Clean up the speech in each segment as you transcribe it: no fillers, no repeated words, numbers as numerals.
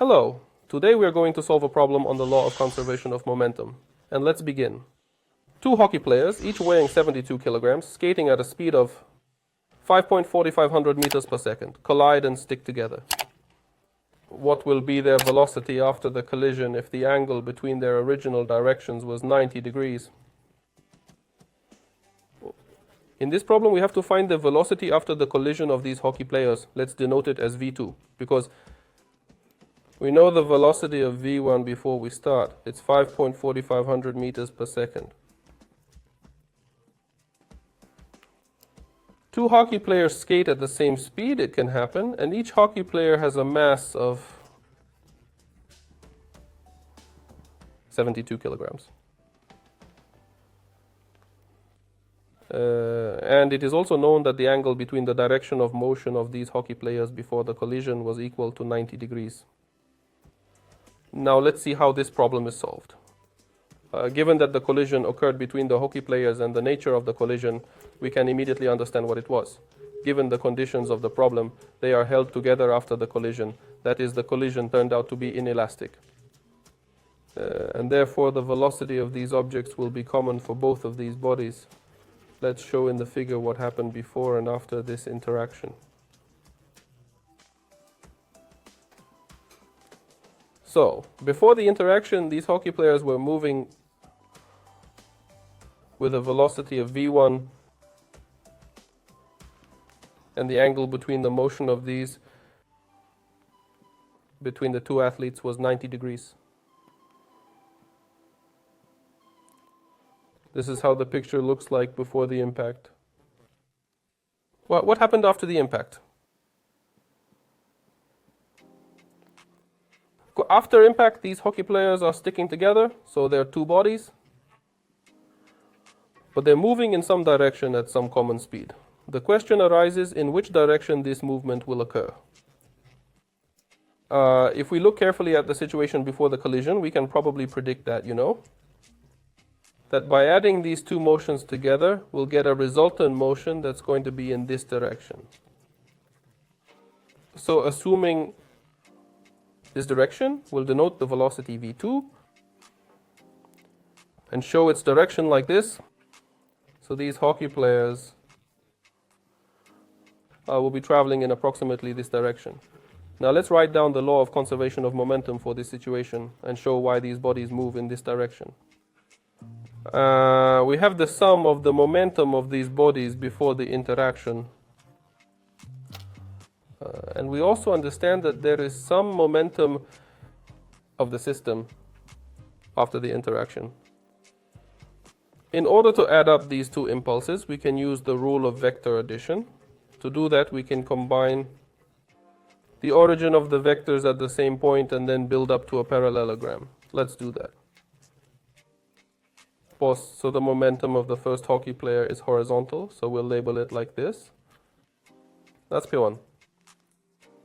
Hello, today we are going to solve a problem on the law of conservation of momentum. And let's begin. Two hockey players, each weighing 72 kilograms, skating at a speed of 5.4500 meters per second, collide and stick together. What will be their velocity after the collision if the angle between their original directions was 90 degrees? In this problem, we have to find the velocity after the collision of these hockey players. Let's denote it as v2, because we know the velocity of v1 before we start. It's 5.4500 meters per second. Two hockey players skate at the same speed, it can happen, and each hockey player has a mass of 72 kilograms. And it is also known that the angle between the direction of motion of these hockey players before the collision was equal to 90 degrees. Now let's see how this problem is solved. Given that the collision occurred between the hockey players and the nature of the collision, we can immediately understand what it was. Given the conditions of the problem, they are held together after the collision. That is, the collision turned out to be inelastic. And therefore the velocity of these objects will be common for both of these bodies. Let's show in the figure what happened before and after this interaction. So, before the interaction, these hockey players were moving with a velocity of v1, and the angle between the motion of these between the two athletes was 90 degrees. This is how the picture looks like before the impact. What happened after the impact? After impact, these hockey players are sticking together, so they're two bodies, but they're moving in some direction at some common speed. The question arises in which direction this movement will occur. If we look carefully at the situation before the collision, we can probably predict that, that by adding these two motions together, we'll get a resultant motion that's going to be in this direction. So assuming this direction will denote the velocity v2 and show its direction like this. So these hockey players will be traveling in approximately this direction. Now let's write down the law of conservation of momentum for this situation and show why these bodies move in this direction. We have the sum of the momentum of these bodies before the interaction. And we also understand that there is some momentum of the system after the interaction. In order to add up these two impulses, we can use the rule of vector addition. To do that, we can combine the origin of the vectors at the same point and then build up to a parallelogram. Let's do that. So the momentum of the first hockey player is horizontal, so we'll label it like this. That's P1.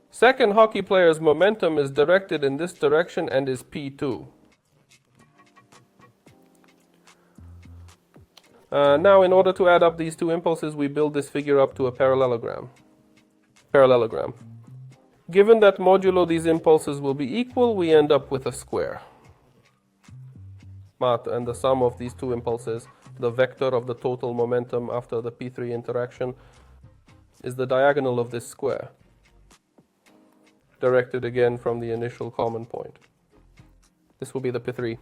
Second hockey player's momentum is directed in this direction and is P2. Now, in order to add up these two impulses, we build this figure up to a parallelogram. Given that modulo these impulses will be equal, we end up with a square. And the sum of these two impulses, the vector of the total momentum after the P3 interaction, is the diagonal of this square, directed again from the initial common point. This will be the P3.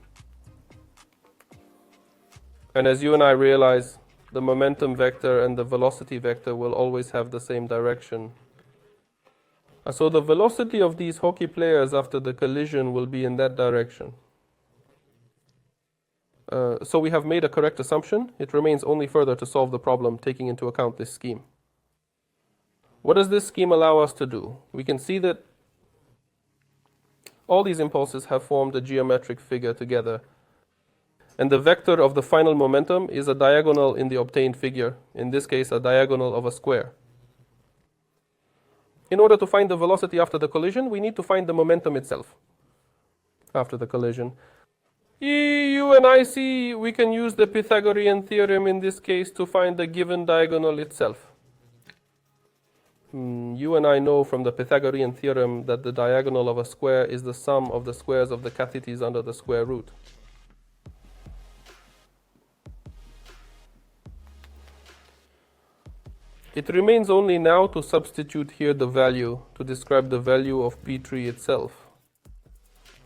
And as you and I realize, the momentum vector and the velocity vector will always have the same direction. So the velocity of these hockey players after the collision will be in that direction. So we have made a correct assumption. It remains only further to solve the problem taking into account this scheme. What does this scheme allow us to do? We can see that all these impulses have formed a geometric figure together. And the vector of the final momentum is a diagonal in the obtained figure, in this case a diagonal of a square. In order to find the velocity after the collision, we need to find the momentum itself after the collision. You and I see we can use the Pythagorean theorem in this case to find the given diagonal itself. And you and I know from the Pythagorean theorem that the diagonal of a square is the sum of the squares of the cathetes under the square root. It remains only now to substitute here the value to describe the value of P3 itself.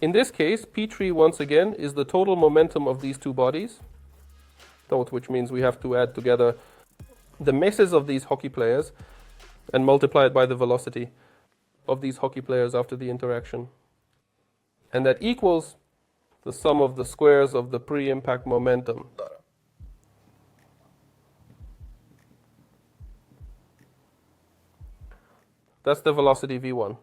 In this case, P3 once again is the total momentum of these two bodies, which means we have to add together the masses of these hockey players and multiply it by the velocity of these hockey players after the interaction. And that equals the sum of the squares of the pre-impact momentum. That's the velocity v1.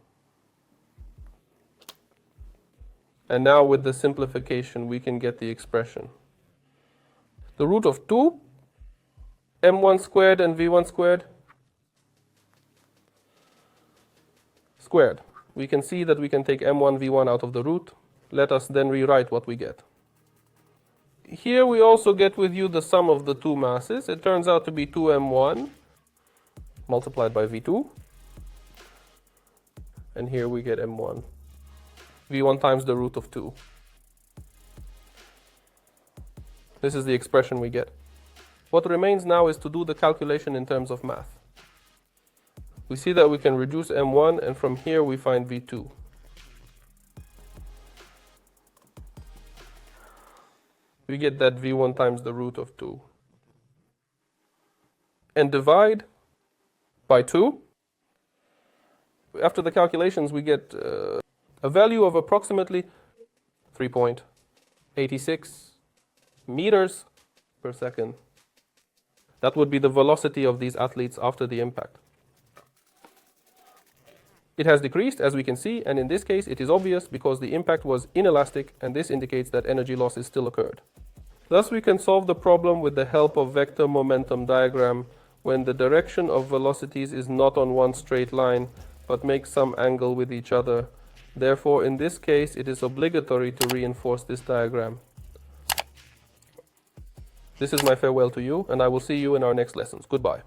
And now with the simplification, we can get the expression. The root of 2, m1 squared and v1 squared, squared. We can see that we can take m1, v1 out of the root. Let us then rewrite what we get. Here we also get with you the sum of the two masses. It turns out to be 2m1 multiplied by v2. And here we get m1. v1 times the root of 2. This is the expression we get. What remains now is to do the calculation in terms of math. We see that we can reduce m1, and from here we find v2. We get that v1 times the root of 2. And divide by 2. After the calculations, we get a value of approximately 3.86 meters per second. That would be the velocity of these athletes after the impact. It has decreased, as we can see, and in this case it is obvious because the impact was inelastic, and this indicates that energy losses still occurred. Thus we can solve the problem with the help of vector momentum diagram when the direction of velocities is not on one straight line, but makes some angle with each other. Therefore, in this case, it is obligatory to reinforce this diagram. This is my farewell to you, and I will see you in our next lessons. Goodbye.